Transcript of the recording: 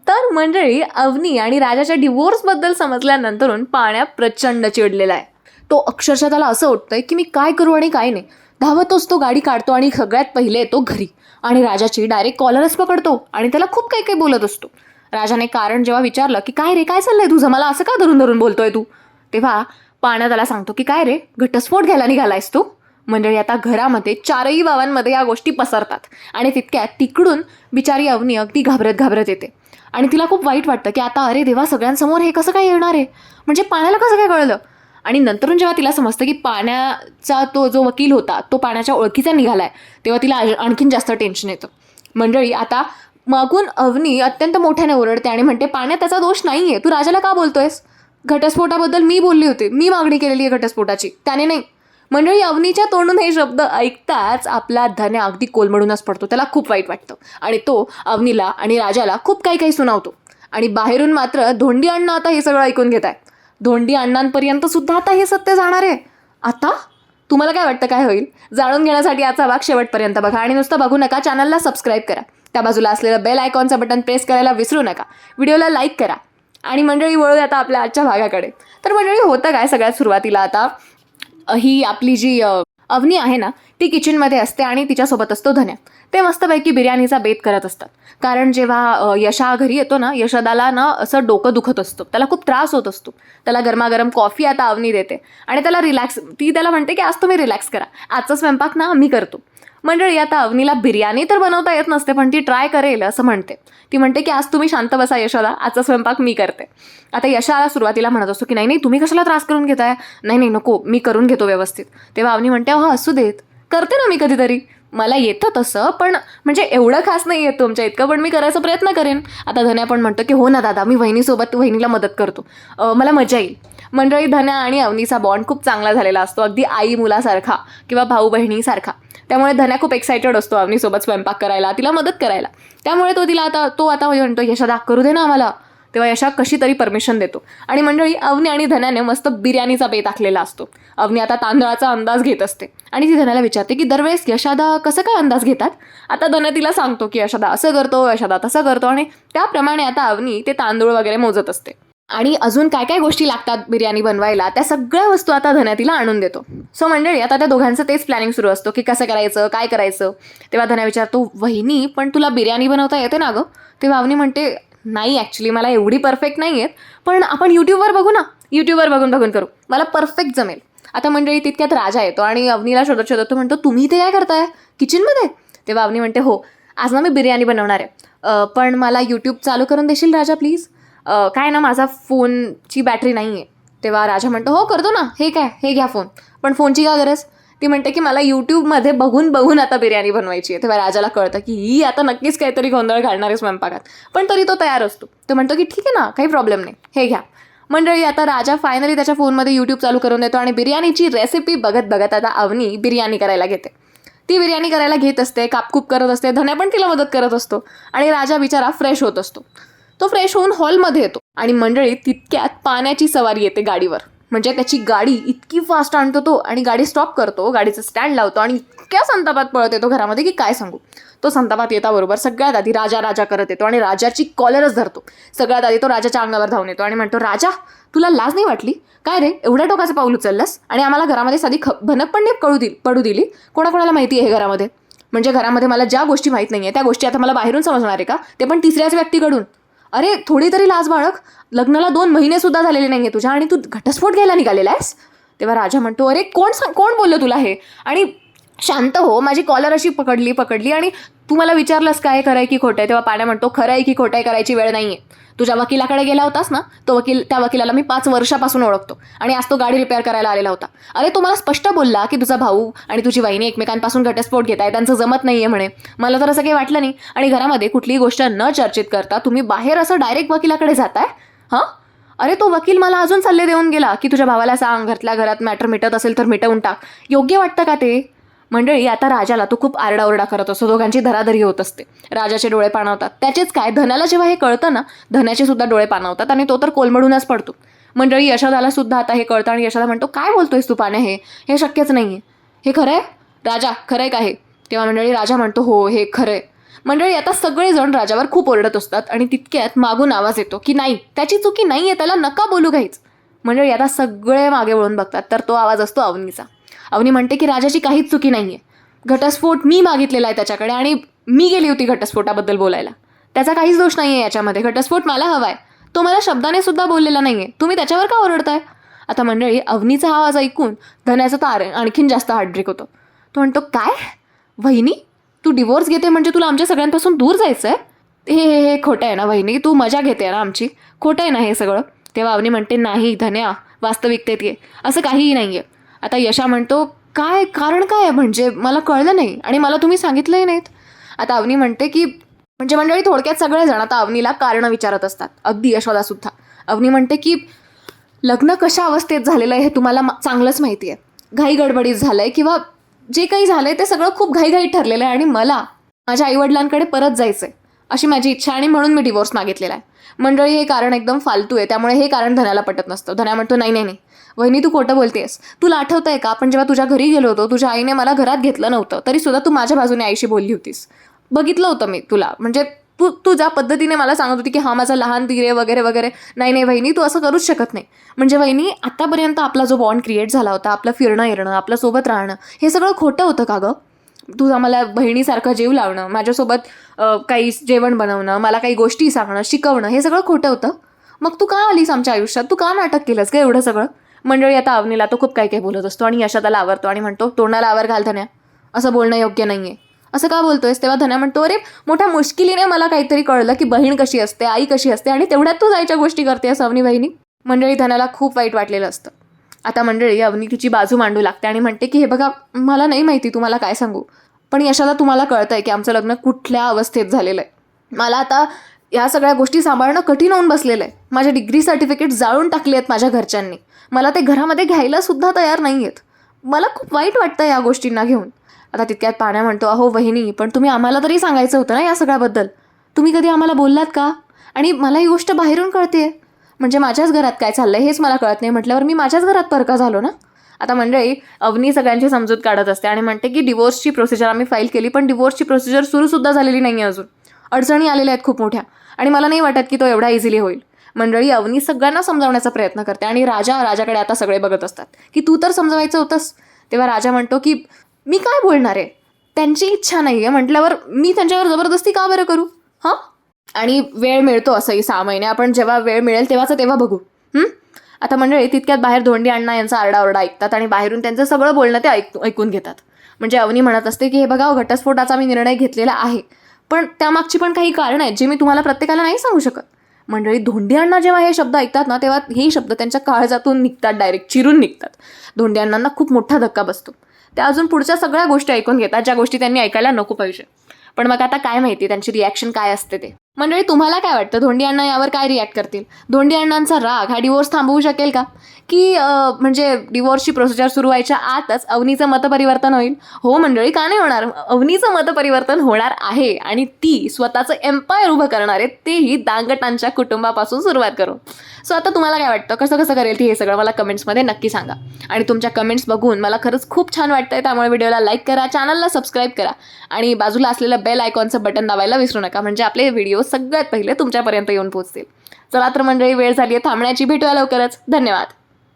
तर मंडळी, अवनी आणि राजाच्या डिवोर्सबद्दल समजल्यानंतरून पाण्या प्रचंड चिडलेला आहे. तो अक्षरशः त्याला असं वाटतंय की मी काय करू आणि काय नाही. धावतोच तो गाडी काढतो आणि सगळ्यात पहिले येतो घरी आणि राजाची डायरेक्ट कॉलरच पकडतो आणि त्याला खूप काही काही बोलत असतो. राजाने कारण जेव्हा विचारलं की काय रे, काय चाललंय तुझं, मला असं का धरून धरून बोलतोय तू, तेव्हा पाण्या त्याला सांगतो की काय रे, घटस्फोट घ्यायला निघालायस तू. मंडळी, आता घरामध्ये चारही बाबांमध्ये या गोष्टी पसरतात आणि तितक्यात तिकडून बिचारी अवनी अगदी घाबरत घाबरत येते आणि तिला खूप वाईट वाटतं की आता अरे देवा, सगळ्यांसमोर हे कसं काय येणार आहे, म्हणजे पाण्याला कसं काय कळलं. आणि नंतरून जेव्हा तिला समजतं की पाण्याचा तो जो वकील होता तो पाण्याच्या ओळखीचा निघालाय, तेव्हा तिला आणखीन जास्त टेन्शन येतं. मंडळी, आता मागून अवनी अत्यंत मोठ्याने ओरडते आणि म्हणते पाण्यात त्याचा दोष नाही आहे, तू राजाला का बोलतोयस, घटस्फोटाबद्दल मी बोलली होती, मी मागणी केलेली आहे घटस्फोटाची, त्याने नाही. मंडळी, अवनीच्या तोंडून हे शब्द ऐकताच आपला धन्या अगदी कोलमडूनच पडतो. त्याला खूप वाईट वाटतं आणि तो अवनीला आणि राजाला खूप काही काही सुनावतो. आणि बाहेरून मात्र धोंडी अण्णा आता हे सगळं ऐकून घेत आहे. धोंडी अण्णांपर्यंत सुद्धा आता हे सत्य जाणार आहे. आता तुम्हाला काय वाटतं काय होईल, जाणून घेण्यासाठी आजचा भाग शेवटपर्यंत बघा आणि नुसतं बघू नका, चॅनलला सबस्क्राईब करा, त्या बाजूला असलेलं बेल आयकॉनचं बटन प्रेस करायला विसरू नका, व्हिडिओला लाईक करा. आणि मंडळी, वळूया आता आपल्या आजच्या भागाकडे. तर मंडळी, होतं काय, सगळ्यात सुरुवातीला आता ही आपली जी अवनी आहे ना, ती किचनमध्ये असते आणि तिच्यासोबत असतो धन्या. ते मस्तपैकी बिर्याणीचा बेत करत असतात. कारण जेव्हा यशा घरी येतो ना, यशदाला ना असं डोकं दुखत असतं, त्याला खूप त्रास होत असतो. त्याला गरमागरम कॉफी आता अवनी देते आणि त्याला ती त्याला म्हणते की आज तुम्ही रिलॅक्स करा, आजचा स्वयंपाक ना आम्ही करतो. मंडळी, आता अवनीला बिर्याणी तर बनवता येत नसते, पण ती ट्राय करेल असं म्हणते. ती म्हणते की आज तुम्ही शांत बसा यशोदा, आजचा स्वयंपाक मी करते. आता यशाला सुरुवातीला म्हणत असतो की नाही नाही, तुम्ही कशाला त्रास करून घेताय, नाही नाही नको, मी करून घेतो व्यवस्थित. तेव्हा अवनी म्हणते हा असू देत, करते ना मी कधीतरी, मला येतं तसं, पण म्हणजे एवढं खास नाही येत तुमच्या इतकं, पण मी करायचा प्रयत्न करेन. आता धन्या पण म्हणतो की हो ना दादा, मी वहिनीला मदत करतो, मला मजा येईल. मंडळी, धन्या आणि अवनीचा बॉन्ड खूप चांगला झालेला असतो, अगदी आई मुलासारखा किंवा भाऊ बहिणीसारखा. त्यामुळे धन्या खूप एक्सायटेड असतो अवनीसोबत स्वयंपाक करायला, तिला मदत करायला. त्यामुळे तो आता म्हणतो यशदा करू दे ना आम्हाला. तेव्हा यशा कशी तरी परमिशन देतो आणि मंडळी, अवनी आणि धन्याने मस्त बिर्याणीचा बेत आखलेला असतो. अवनी आता तांदळाचा अंदाज घेत असते आणि ती धन्याला विचारते की दरवेळेस यशादा कसं काय अंदाज घेतात. आता धन्या तिला सांगतो की यशादा असं करतो, यशादा तसं करतो आणि त्याप्रमाणे आता अवनी ते तांदूळ वगैरे मोजत असते. आणि अजून काय काय गोष्टी लागतात बिर्याणी बनवायला, त्या सगळ्या वस्तू आता धन्या तिला आणून देतो. सो मंडळी, आता त्या दोघांचं तेच प्लॅनिंग सुरू असतो की कसं करायचं, काय करायचं. तेव्हा धन्या विचारतो वहिनी, पण तुला बिर्याणी बनवता येते ना गं. तेव्हा अवनी म्हणते नाही, ॲक्च्युली मला एवढी परफेक्ट नाही येत, पण आपण यूट्यूबवर बघू ना, यूट्यूबवर बघून करू, मला परफेक्ट जमेल. आता मंडळी, तितक्यात राजा येतो आणि अवनीला शोधत तो म्हणतो तुम्ही ते काय करताय किचनमध्ये. तेव्हा अवनी म्हणते हो, आज ना मी बिर्याणी बनवणार आहे, पण मला यूट्यूब चालू करून देशील राजा प्लीज. काय ना, माझा फोनची बॅटरी नाही आहे. तेव्हा राजा म्हणतो हो करतो ना, हे घ्या फोन, पण फोनची का गरज. ती म्हणते की मला यूट्यूबमध्ये बघून आता बिर्याणी बनवायची आहे. तेव्हा राजाला कळतं की ही आता नक्कीच काहीतरी गोंधळ घालणार आहे स्वयंपाकात, पण तरी तो तयार असतो. तो म्हणतो की ठीक आहे ना, काही प्रॉब्लेम नाही, हे घ्या. मंडळी, आता राजा फायनली त्याच्या फोनमध्ये यूट्यूब चालू करून देतो आणि बिर्याणीची रेसिपी बघत आता अवनी बिर्याणी करायला घेते. ती बिर्याणी करायला घेत असते, कापकूप करत असते, धन्या पण तिला मदत करत असतो आणि राजा बिचारा फ्रेश होत असतो. तो फ्रेश होऊन हॉलमध्ये येतो आणि मंडळी, तितक्यात पाण्याची सवारी येते गाडीवर. म्हणजे त्याची गाडी इतकी फास्ट आणतो तो आणि गाडी स्टॉप करतो, गाडीचं स्टँड लावतो आणि इतक्या संतापात पळत येतो घरामध्ये की काय सांगू. तो संतापात येताबरोबर सगळ्यात आधी राजा करत येतो आणि राजाची कॉलरच धरतो. सगळ्यात आधी तो राजाच्या अंगावर धावून येतो आणि म्हणतो राजा, तुला लाज नाही वाटली काय रे, एवढ्या टोकाचं पाऊल उचललंस आणि आम्हाला घरामध्ये साधी भनक पण नाही पडू दिली. कोणाकोणाला माहिती आहे हे घरामध्ये, म्हणजे घरामध्ये मला ज्या गोष्टी माहीत नाही आहे त्या गोष्टी आता मला बाहेरून समजणार आहे का, ते पण तिसऱ्याच व्यक्तीकडून. अरे थोडी तरी लाज बाळग, लग्नाला 2 महिने सुद्धा झालेले नाही आहे तुझ्या आणि तू घटस्फोट घ्यायला निघालेला आहेस. तेव्हा राजा म्हणतो अरे कोण बोललं तुला हे, आणि शांत हो, माझी कॉलर अशी पकडली आणि तू मला विचारलंस काय खरं आहे की खोटं आहे. तेव्हा पाण्या म्हणतो खरं आहे की खोटं आहे करायची वेळ नाही आहे. तुझ्या वकिलाकडे गेला होतास ना, त्या वकिलाला मी 5 वर्षापासून ओळखतो आणि आज तो गाडी रिपेअर करायला आलेला होता. अरे तो मला स्पष्ट बोलला की तुझा भाऊ आणि तुझी वहिनी एकमेकांपासून घटस्फोट घेत आहे, त्यांचं जमत नाही आहे म्हणे. मला तर असं काही वाटलं नाही आणि घरामध्ये कुठलीही गोष्ट न चर्चित करता तुम्ही बाहेर असं डायरेक्ट वकिलाकडे जाताय. हां, अरे तो वकील मला अजून सल्ले देऊन गेला की तुझ्या भावाला सांग, घरात मॅटर मिटत असेल तर मिटवून टाक. योग्य वाटतं का ते. मंडळी, आता राजाला तो खूप आरडाओरडा करत असतो, दोघांची धराधरी होत असते. राजाचे डोळे पाणावतात. त्याचेच काय, धन्याला जेव्हा हे कळतं ना, धन्याचे सुद्धा डोळे पाणावतात आणि तो तर कोलमडूनच पडतो. मंडळी, यशोदाला सुद्धा आता हे कळतं आणि यशोदा म्हणतो काय बोलतोयस तू पाण्या, हे शक्यच नाही आहे. हे खरं आहे राजा, खरं आहे का हे. तेव्हा मंडळी राजा म्हणतो हो हे खरं आहे. मंडळी, आता सगळेजण राजावर खूप ओरडत असतात आणि तितक्यात मागून आवाज येतो की नाही, त्याची चुकी नाही आहे, त्याला नका बोलू काहीच. मंडळी, आता सगळे मागे वळून बघतात तर तो आवाज असतो अवनीचा. अवनी म्हणते की राजाची काहीच चुकी नाही आहे. घटस्फोट मी मागितलेला आहे त्याच्याकडे आणि मी गेली होती घटस्फोटाबद्दल बोलायला. त्याचा काहीच दोष नाही आहे याच्यामध्ये. घटस्फोट मला हवा आहे. तो मला शब्दाने सुद्धा बोललेला नाही आहे. तुम्ही त्याच्यावर का ओरडताय? आता मंडळी, अवनीचा हा आवाज ऐकून धन्याचा तर आणखीन जास्त हार्टब्रेक होतो. तो म्हणतो, काय वहिनी, तू डिवोर्स घेते म्हणजे तुला आमच्या सगळ्यांपासून दूर जायचं आहे? हे हे हे खोटं आहे ना वहिनी, तू मजा घेते ना आमची, खोटं आहे ना हे सगळं? तेव्हा अवनी म्हणते, नाही धन्या, वास्तविकतेत ये, असं काहीही नाही आहे. आता यशा म्हणतो, काय कारण काय आहे, म्हणजे मला कळलं नाही आणि मला तुम्ही सांगितलंही नाहीत. आता अवनी म्हणते की म्हणजे मंडळी, थोडक्यात सगळेजण आता अवनीला कारणं विचारत असतात, अगदी यशोदासुद्धा. अवनी म्हणते की लग्न कशा अवस्थेत झालेलं आहे हे तुम्हाला चांगलंच माहिती आहे. घाई गडबडीत झालं आहे किंवा जे काही झालं आहे ते सगळं खूप घाईघाईत ठरलेलं आहे आणि मला माझ्या आईवडिलांकडे परत जायचं आहे अशी माझी इच्छा आणि म्हणून मी डिवोर्स मागितलेला आहे. मंडळी, हे कारण एकदम फालतू आहे, त्यामुळे हे कारण धन्याला पटत नसतं. धन्या म्हणतो, नाही नाही नाही वहिनी, तू खोटं बोलतेस. तुला आठवतं आहे का, आपण जेव्हा तुझ्या घरी गेलो होतो, तुझ्या आईने मला घरात घेतलं नव्हतं तरी सुद्धा तू माझ्या बाजूने आईशी बोलली होतीस. बघितलं होतं मी तुला, म्हणजे तू ज्या पद्धतीने मला सांगत होती की हा माझा लहान धीर आहे वगैरे वगैरे. नाही नाही वहिनी, तू असं करूच शकत नाही. म्हणजे वहिनी, आतापर्यंत आपला जो बॉन्ड क्रिएट झाला होता, आपलं फिरणं येणं, आपलं सोबत राहणं, हे सगळं खोटं होतं का गं? तू आम्हाला बहिणीसारखं जीव लावणं, माझ्यासोबत काही जेवण बनवणं, मला काही गोष्टी सांगणं, शिकवणं, हे सगळं खोटं होतं. मग तू का आलीस आमच्या आयुष्यात? तू का नाटक केलंस का एवढं सगळं? मंडळी, आता अवनीला तो खूप काही काही बोलत असतो आणि यशा त्याला आवरतो आणि म्हणतो, तोंडाला आवर घाल धन्या, असं बोलणं योग्य नाही आहे. असं का बोलतोयस? तेव्हा धन्या म्हणतो, अरे मोठ्या मुश्किलीने मला काहीतरी कळलं की बहीण कशी असते, आई कशी असते आणि तेवढ्यात तू जायच्या गोष्टी करतेस अवनी बहिणी. मंडळी, धन्याला खूप वाईट वाटलेलं असतं. आता मंडळी, अवनी तिची बाजू मांडू लागते आणि म्हणते की हे बघा, मला नाही माहिती तुम्हाला काय सांगू, पण यशाला तुम्हाला कळतंय की आमचं लग्न कुठल्या अवस्थेत झालेलं आहे. मला आता या सगळ्या गोष्टी सांभाळणं कठीण होऊन बसलेलं आहे. माझे डिग्री सर्टिफिकेट जाळून टाकली आहेत माझ्या घरच्यांनी. मला ते घरामध्ये घ्यायला सुद्धा तयार नाही आहेत. मला खूप वाईट वाटतं या गोष्टींना घेऊन. आता तितक्यात पाण्या म्हणतो, अहो वहिनी, पण तुम्ही आम्हाला तरी सांगायचं होतं ना या सगळ्याबद्दल. तुम्ही कधी आम्हाला बोललात का? आणि मला ही गोष्ट बाहेरून कळते, म्हणजे माझ्याच घरात काय चाललंय हेच मला कळत नाही म्हटल्यावर मी माझ्याच घरात परका झालो ना. आता मंडळी, अवनी सगळ्यांची समजूत काढत असते आणि म्हणते की डिवोर्सची प्रोसिजर आम्ही फाईल केली, पण डिवोर्सची प्रोसिजर सुरूसुद्धा झालेली नाही आहे अजून. अडचणी आलेल्या आहेत खूप मोठ्या आणि मला नाही वाटत की तो एवढा इझिली होईल. मंडळी, अवनी सगळ्यांना समजावण्याचा प्रयत्न करते आणि राजाकडे आता सगळे बघत असतात की तू तर समजवायचं होतंस. तेव्हा राजा म्हणतो की मी काय बोलणार आहे, त्यांची इच्छा नाही आहे म्हटल्यावर मी त्यांच्यावर जबरदस्ती का बरं करू? हां, आणि वेळ मिळतो असंही 6 महिने, आपण जेव्हा वेळ मिळेल तेव्हा बघू. आता मंडळी, तितक्यात बाहेर धोंडी अण्णा यांचा आरडाओरडा ऐकतात आणि बाहेरून त्यांचं सगळं बोलणं ते ऐकून घेतात. म्हणजे अवनी म्हणत असते की हे बघा, घटस्फोटाचा मी निर्णय घेतलेला आहे, पण त्यामागची पण काही कारण आहेत जे मी तुम्हाला प्रत्येकाला नाही सांगू शकत. मंडळी, धोंडी अण्णा जेव्हा हे शब्द ऐकतात ना, तेव्हा हे शब्द त्यांच्या काळजातून निघतात, डायरेक्ट चिरून निघतात. धोंडी अण्णांना खूप मोठा धक्का बसतो. त्या अजून पुढच्या सगळ्या गोष्टी ऐकून घेतात, ज्या गोष्टी त्यांनी ऐकायला नको पाहिजे. पण मग आता काय माहिती त्यांची रिॲक्शन काय असते ते. मंडळी, तुम्हाला काय वाटतं, धोंडी अण्णा यावर काय रिॲक्ट करतील? धोंडी अण्णांचा राग हा डिवोर्स थांबवू शकेल का? की म्हणजे डिवोर्सची प्रोसिजर सुरू व्हायच्या आतच अवनीचं मतपरिवर्तन होईल? हो मंडळी, का नाही होणार? अवनीचं मतपरिवर्तन होणार आहे आणि ती स्वतःचं एम्पायर उभं करणार आहे, तेही दांगटांच्या कुटुंबापासून सुरुवात करू. सो आता तुम्हाला काय वाटतं, कसं करेल ती हे सगळं मला कमेंट्समध्ये नक्की सांगा. आणि तुमच्या कमेंट्स बघून मला खरंच खूप छान वाटतंय, त्यामुळे व्हिडिओला लाईक करा, चॅनलला सबस्क्राईब करा आणि बाजूला असलेलं बेल आयकॉनचं बटन दाबायला विसरू नका, म्हणजे आपले व्हिडिओ सगळ्यात पहिले तुमच्यापर्यंत येऊन पोहोचतील. चला तर मंडळी, वेळ झाली आहे थांबण्याची. भेटूया लवकरच. धन्यवाद.